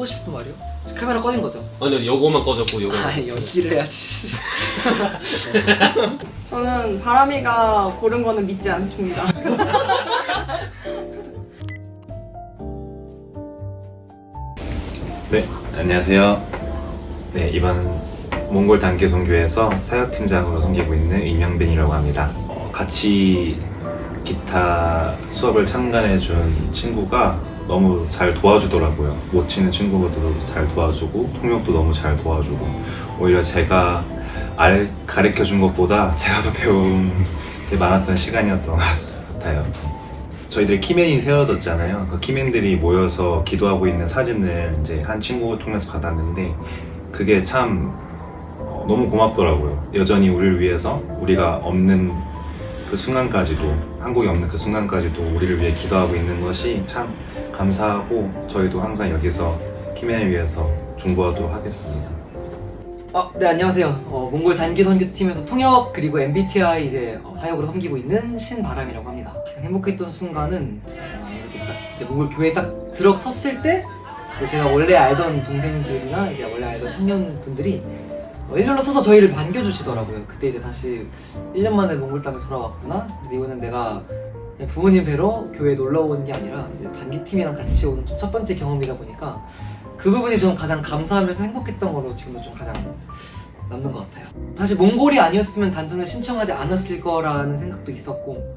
하고 싶은 말이요? 카메라 꺼진 거죠? 아니요, 요거만 꺼졌고 요거. 연기를 해야지. 저는 바람이가 고른 거는 믿지 않습니다. 네, 안녕하세요. 네, 이번 몽골 단기 선교에서 사역팀장으로 섬기고 있는 임영빈이라고 합니다. 같이 기타 수업을 참관해준 친구가 너무 잘 도와주더라고요. 못 치는 친구들도 잘 도와주고 통역도 너무 잘 도와주고, 오히려 제가 가르쳐준 것보다 제가 더 배운 게 많았던 시간이었던 것 같아요. 저희들이 키맨이 세워졌잖아요. 그 키맨들이 모여서 기도하고 있는 사진을 이제 한 친구 통해서 받았는데, 그게 참 너무 고맙더라고요. 여전히 우리를 위해서, 우리가 없는 그 순간까지도, 한국에 없는 그 순간까지도 우리를 위해 기도하고 있는 것이 참 감사하고, 저희도 항상 여기서 키맨을 위해서 중보하도록 하겠습니다. 네, 안녕하세요. 몽골 단기 선교팀에서 통역 그리고 MBTI 이제 사역으로 섬기고 있는 신바람이라고 합니다. 가장 행복했던 순간은 이렇게 딱 이제 몽골 교회에 딱 들어섰을 때, 이제 제가 원래 알던 동생들이나 이제 원래 알던 청년분들이 일렬로 서서 저희를 반겨주시더라고요. 그때 이제 다시 1년 만에 몽골 땅에 돌아왔구나. 근데 이거는 내가 그냥 부모님 뵈러 교회에 놀러 온 게 아니라 이제 단기팀이랑 같이 오는 좀 첫 번째 경험이다 보니까 그 부분이 좀 가장 감사하면서 행복했던 걸로 지금도 좀 가장 남는 것 같아요. 사실 몽골이 아니었으면 단선을 신청하지 않았을 거라는 생각도 있었고,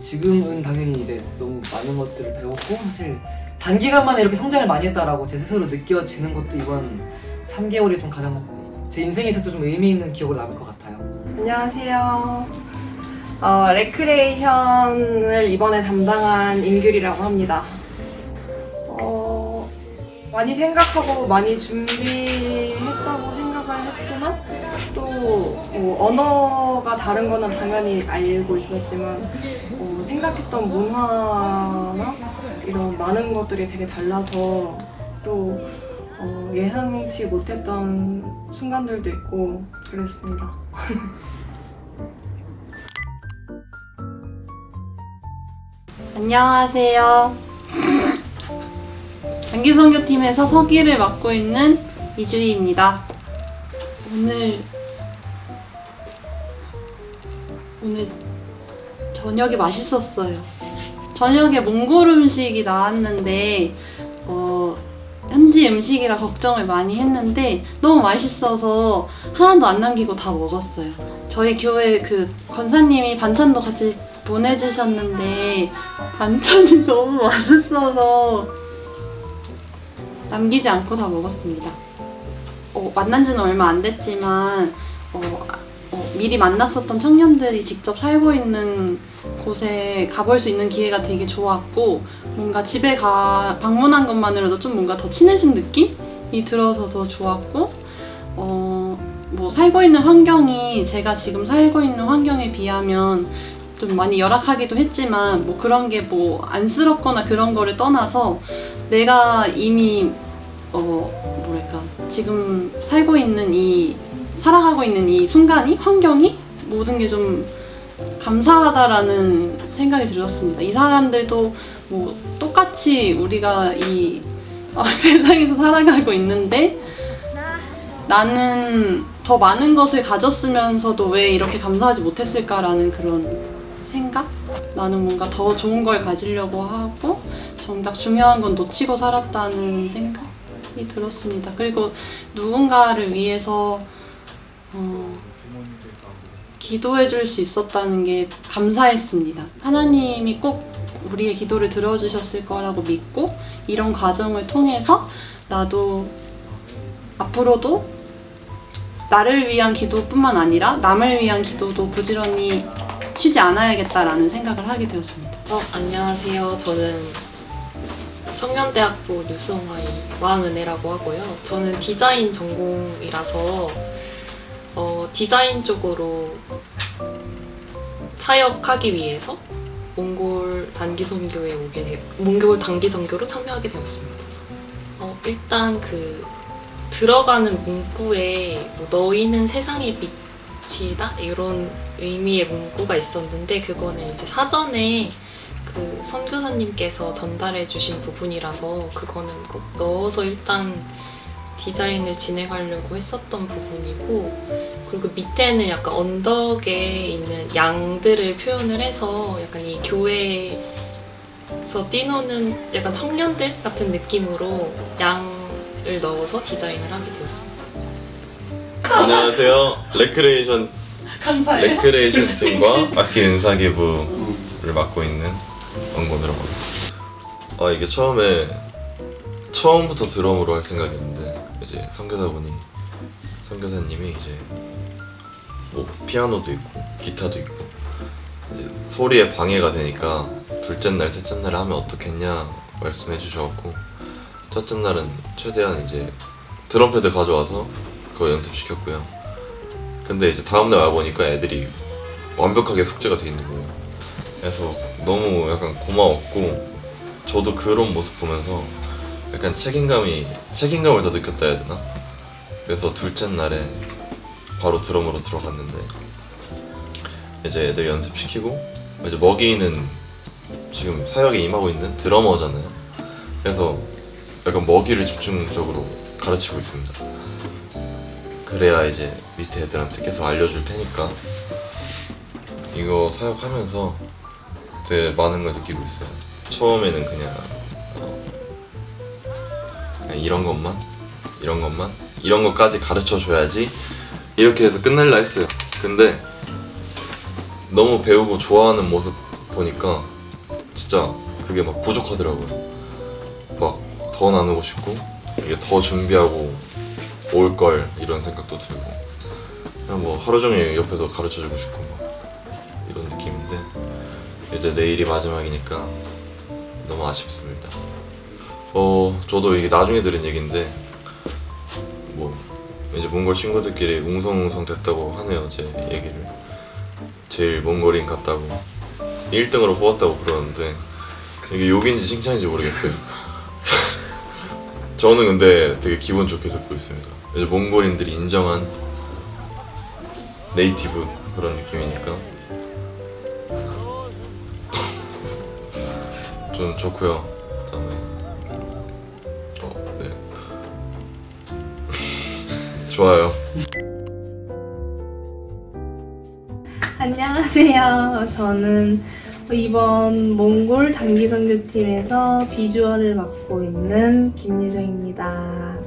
지금은 당연히 이제 너무 많은 것들을 배웠고, 사실 단기간만에 이렇게 성장을 많이 했다라고 제 스스로 느껴지는 것도 이번 3개월이 좀 가장 제 인생에 있어서 좀 의미 있는 기억으로 남을 것 같아요. 안녕하세요. 레크레이션을 이번에 담당한 임규리라고 합니다. 많이 생각하고 많이 준비했다고 생각을 했지만, 또 언어가 다른 거는 당연히 알고 있었지만 생각했던 문화나 이런 많은 것들이 되게 달라서 또 예상치 못했던 순간들도 있고 그랬습니다. 안녕하세요. 단기선교팀에서 서기를 맡고 있는 이주희입니다. 오늘 저녁이 맛있었어요. 저녁에 몽골 음식이 나왔는데 현지 음식이라 걱정을 많이 했는데 너무 맛있어서 하나도 안 남기고 다 먹었어요. 저희 교회 그 권사님이 반찬도 같이 보내주셨는데 반찬이 너무 맛있어서 남기지 않고 다 먹었습니다. 만난 지는 얼마 안 됐지만 미리 만났었던 청년들이 직접 살고 있는 곳에 가볼 수 있는 기회가 되게 좋았고, 뭔가 집에 방문한 것만으로도 좀 뭔가 더 친해진 느낌이 들어서 더 좋았고, 살고 있는 환경이 제가 지금 살고 있는 환경에 비하면 좀 많이 열악하기도 했지만 그런 게 안쓰럽거나 그런 거를 떠나서 내가 이미 지금 살아가고 있는 이 순간이, 환경이, 모든 게 좀 감사하다라는 생각이 들었습니다. 이 사람들도 똑같이 우리가 이 세상에서 살아가고 있는데 나는 더 많은 것을 가졌으면서도 왜 이렇게 감사하지 못했을까라는 그런 생각? 나는 뭔가 더 좋은 걸 가지려고 하고 정작 중요한 건 놓치고 살았다는 생각이 들었습니다. 그리고 누군가를 위해서 기도해 줄 수 있었다는 게 감사했습니다. 하나님이 꼭 우리의 기도를 들어주셨을 거라고 믿고, 이런 과정을 통해서 나도 앞으로도 나를 위한 기도뿐만 아니라 남을 위한 기도도 부지런히 쉬지 않아야겠다라는 생각을 하게 되었습니다. 안녕하세요. 저는 청년대학부 뉴스홍화의 왕은혜라고 하고요. 저는 디자인 전공이라서 디자인 쪽으로 사역하기 위해서 몽골 단기 선교로 참여하게 되었습니다. 일단 들어가는 문구에 너희는 세상의 빛이다 이런 의미의 문구가 있었는데, 그거는 이제 사전에 그 선교사님께서 전달해 주신 부분이라서 그거는 꼭 넣어서 일단 디자인을 진행하려고 했었던 부분이고, 그리고 밑에는 약간 언덕에 있는 양들을 표현을 해서 약간 이 교회에서 뛰노는 약간 청년들 같은 느낌으로 양을 넣어서 디자인을 하게 되었습니다. 안녕하세요. 레크레이션 강사예요. 팀과 악기 은사기부를 맡고 있는 원곤이라고 합니다. 이게 처음부터 드럼으로 할 생각이었는데 이제 선교사님이 이제 뭐 피아노도 있고 기타도 있고 이제 소리에 방해가 되니까 둘째 날, 셋째 날에 하면 어떻겠냐 말씀해 주셔갖고 첫째 날은 최대한 이제 드럼 패드 가져와서 그거 연습시켰고요. 근데 이제 다음날 와보니까 애들이 완벽하게 숙제가 돼 있는 거예요. 그래서 너무 약간 고마웠고, 저도 그런 모습 보면서 약간 책임감을 더 느꼈다 해야 되나? 그래서 둘째 날에 바로 드럼으로 들어갔는데 이제 애들 연습시키고, 이제 먹이는 지금 사역에 임하고 있는 드러머잖아요. 그래서 약간 먹이를 집중적으로 가르치고 있습니다. 그래야 이제 밑에 애들한테 계속 알려줄 테니까. 이거 사역하면서 되게 많은 걸 느끼고 있어요. 처음에는 그냥 이런 것까지 가르쳐 줘야지 이렇게 해서 끝낼라 했어요. 근데 너무 배우고 좋아하는 모습 보니까 진짜 그게 막 부족하더라고요. 막 더 나누고 싶고 이게 더 준비하고 올 걸 이런 생각도 들고, 그냥 뭐 하루 종일 옆에서 가르쳐주고 싶고 막 이런 느낌인데, 이제 내일이 마지막이니까 너무 아쉽습니다. 저도 이게 나중에 들은 얘기인데 뭐 이제 몽골 친구들끼리 웅성웅성 됐다고 하네요. 제 얘기를 제일 몽골인 같다고 1등으로 뽑았다고 그러는데 이게 욕인지 칭찬인지 모르겠어요. 저는 근데 되게 기분 좋게 듣고 있습니다. 이제 몽골인들이 인정한 네이티브 그런 느낌이니까 좀 좋고요. 그다음에 네. 좋아요. 안녕하세요. 저는 이번 몽골 단기선교팀에서 비주얼을 맡고 있는 김유정입니다.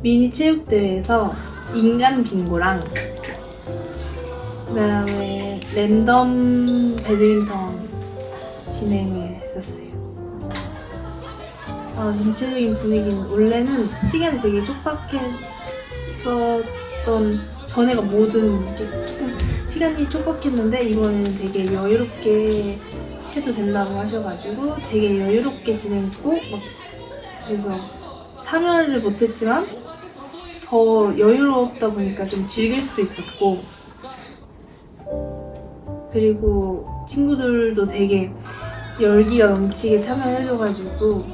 미니 체육대회에서 인간 빙고랑 그다음에 랜덤 배드민턴 진행을 했었어요. 전체적인 분위기는 원래는 시간이 되게 촉박했었던, 전에가 모든 게 조금 시간이 촉박했는데 이번에는 되게 여유롭게 해도 된다고 하셔가지고 되게 여유롭게 진행했고, 막 그래서 참여를 못했지만 더 여유롭다 보니까 좀 즐길 수도 있었고, 그리고 친구들도 되게 열기가 넘치게 참여해줘가지고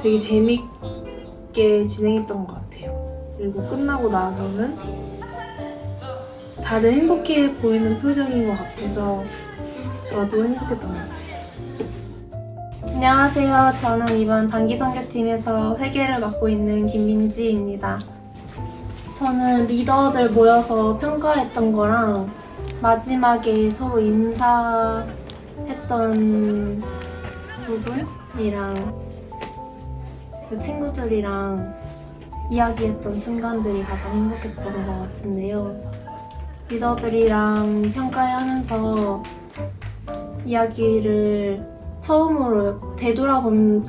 되게 재밌게 진행했던 것 같아요. 그리고 끝나고 나서는 다들 행복해 보이는 표정인 것 같아서 저도 행복했던 것 같아요. 안녕하세요. 저는 이번 단기선교팀에서 회계를 맡고 있는 김민지입니다. 저는 리더들 모여서 평가했던 거랑 마지막에 서로 인사했던 부분이랑 그 친구들이랑 이야기했던 순간들이 가장 행복했던 것 같은데요. 리더들이랑 평가하면서 이야기를 처음으로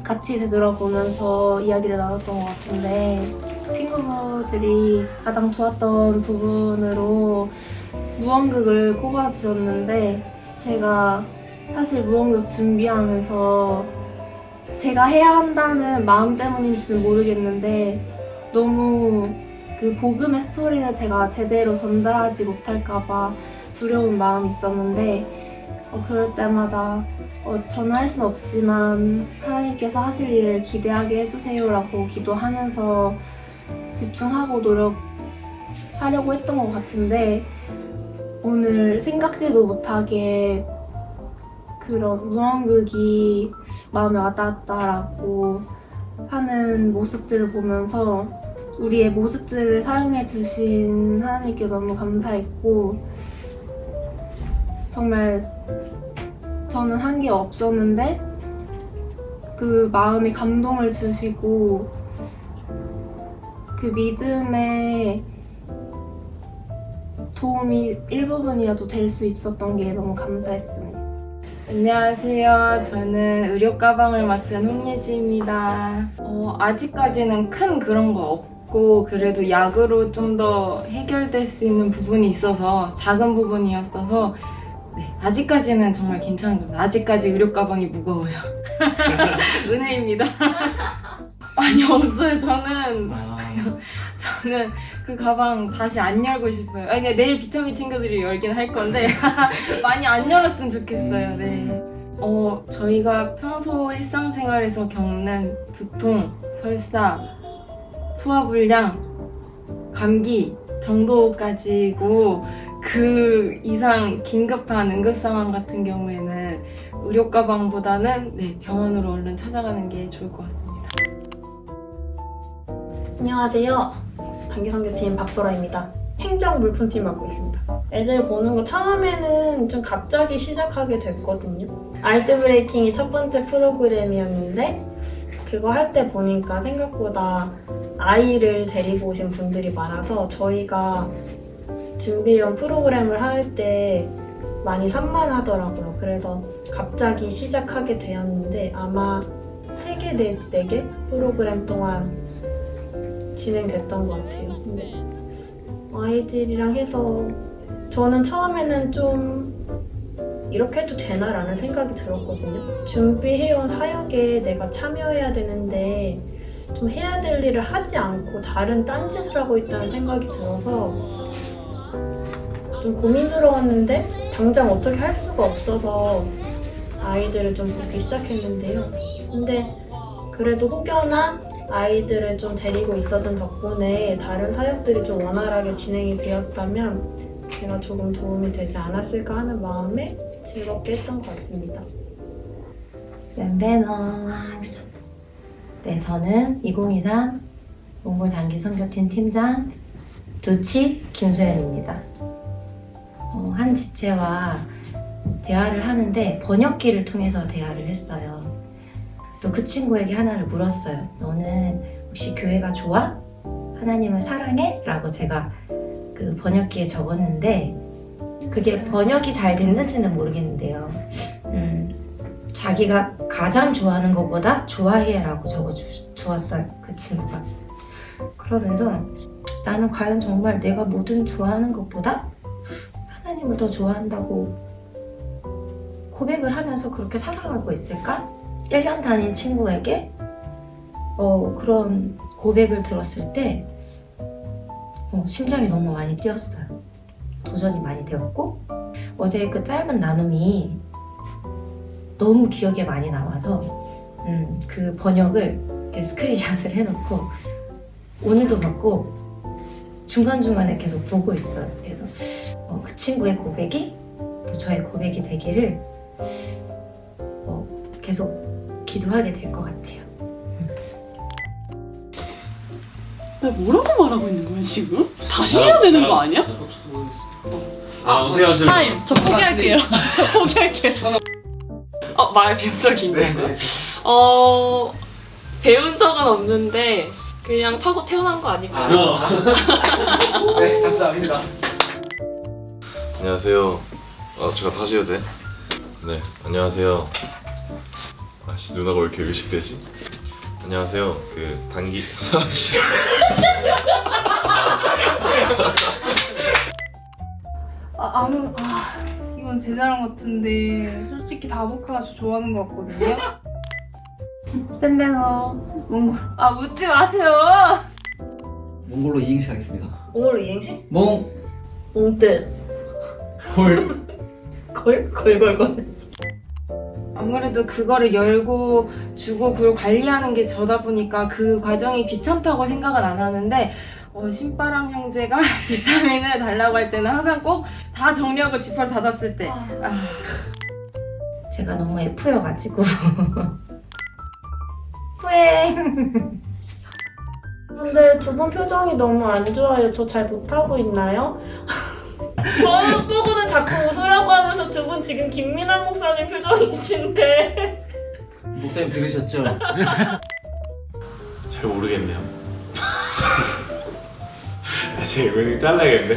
같이 되돌아보면서 이야기를 나눴던 것 같은데, 친구들이 가장 좋았던 부분으로 무언극을 꼽아주셨는데, 제가 사실 무언극 준비하면서 제가 해야 한다는 마음 때문인지는 모르겠는데 너무 그 복음의 스토리를 제가 제대로 전달하지 못할까봐 두려운 마음이 있었는데, 그럴 때마다 저는 할 수는 없지만 하나님께서 하실 일을 기대하게 해주세요라고 기도하면서 집중하고 노력하려고 했던 것 같은데, 오늘 생각지도 못하게 그런 우엉극이 마음에 와닿았다라고 하는 모습들을 보면서 우리의 모습들을 사용해 주신 하나님께 너무 감사했고, 정말 저는 한 게 없었는데 그 마음에 감동을 주시고 그 믿음에 도움이 일부분이라도 될 수 있었던 게 너무 감사했습니다. 안녕하세요. 저는 의료 가방을 맡은 홍예지입니다. 아직까지는 큰 그런 거 없고 그래도 약으로 좀 더 해결될 수 있는 부분이 있어서 작은 부분이었어서 네, 아직까지는 정말 괜찮은 겁니다. 아직까지 의료 가방이 무거워요. 은혜입니다. 아니 없어요. 저는 그 가방 다시 안 열고 싶어요. 아니, 내일 비타민 친구들이 열긴 할 건데 많이 안 열었으면 좋겠어요. 네. 저희가 평소 일상생활에서 겪는 두통, 설사, 소화불량, 감기 정도까지고 그 이상 긴급한 응급상황 같은 경우에는 의료 가방보다는 네, 병원으로 얼른 찾아가는 게 좋을 것 같습니다. 안녕하세요. 단기선교팀 박소라입니다. 행정물품팀 맡고 있습니다. 애들 보는 거 처음에는 좀 갑자기 시작하게 됐거든요. 아이스 브레이킹이 첫 번째 프로그램이었는데 그거 할 때 보니까 생각보다 아이를 데리고 오신 분들이 많아서 저희가 준비해온 프로그램을 할 때 많이 산만하더라고요. 그래서 갑자기 시작하게 되었는데 아마 3개 내지 4개 프로그램 동안 진행됐던 것 같아요. 근데 아이들이랑 해서 저는 처음에는 좀 이렇게 해도 되나라는 생각이 들었거든요. 준비해온 사역에 내가 참여해야 되는데 좀 해야 될 일을 하지 않고 다른 딴짓을 하고 있다는 생각이 들어서 좀 고민스러웠는데 당장 어떻게 할 수가 없어서 아이들을 좀 보기 시작했는데요. 근데 그래도 혹여나 아이들을 좀 데리고 있어준 덕분에 다른 사역들이 좀 원활하게 진행이 되었다면 제가 조금 도움이 되지 않았을까 하는 마음에 즐겁게 했던 것 같습니다. 쌤베너. 네, 저는 2023 몽골 단기 선교팀 팀장 두치 김소연입니다. 한 지체와 대화를 하는데 번역기를 통해서 대화를 했어요. 또 그 친구에게 하나를 물었어요. 너는 혹시 교회가 좋아? 하나님을 사랑해? 라고 제가 그 번역기에 적었는데 그게 번역이 잘 됐는지는 모르겠는데요. 자기가 가장 좋아하는 것보다 좋아해 라고 적어주었어요. 그 친구가. 그러면서 나는 과연 정말 내가 뭐든 좋아하는 것보다 하나님을 더 좋아한다고 고백을 하면서 그렇게 살아가고 있을까? 1년 다닌 친구에게 그런 고백을 들었을 때 심장이 너무 많이 뛰었어요. 도전이 많이 되었고 어제 그 짧은 나눔이 너무 기억에 많이 남아서 그 번역을 이렇게 스크린샷을 해놓고 오늘도 받고 중간중간에 계속 보고 있어요. 그래서 그 친구의 고백이 또 저의 고백이 되기를 계속 기도하게 될 것 같아요. 나 뭐라고 말하고 있는 거야 지금? 다시 해야 되는 거 아니야? 어떻게 하세요? 타임! 저 포기할게요. 저 포기할게요. 말 배운 적이 있나요? 배운 적은 없는데 그냥 타고 태어난 거 아닐까요? 네, 감사합니다. 안녕하세요. 제가 다시 해도 돼? 네, 안녕하세요. 아씨, 누나가 왜 이렇게 의식되지? 안녕하세요. 그 단기 이건 제 자랑 같은데 솔직히 다보카가 저 좋아하는 것 같거든요. 쌤베너 몽골 묻지 마세요. 몽골로 이행시 하겠습니다. 몽골로 이행시? 몽골 골? 아무래도 그거를 열고 주고 그걸 관리하는 게 저다 보니까 그 과정이 귀찮다고 생각은 안 하는데 신바람 형제가 비타민을 달라고 할 때는 항상 꼭 다 정리하고 지퍼를 닫았을 때 제가 너무 F여가지고 후행. 근데 두 분 표정이 너무 안 좋아요. 저 잘 못하고 있나요? 저 보고는 자꾸 웃으라고 하면서 두 분 지금 김민아 목사님 표정이신데. 목사님 들으셨죠? 잘 모르겠네요. 제 이거 잘라야겠네.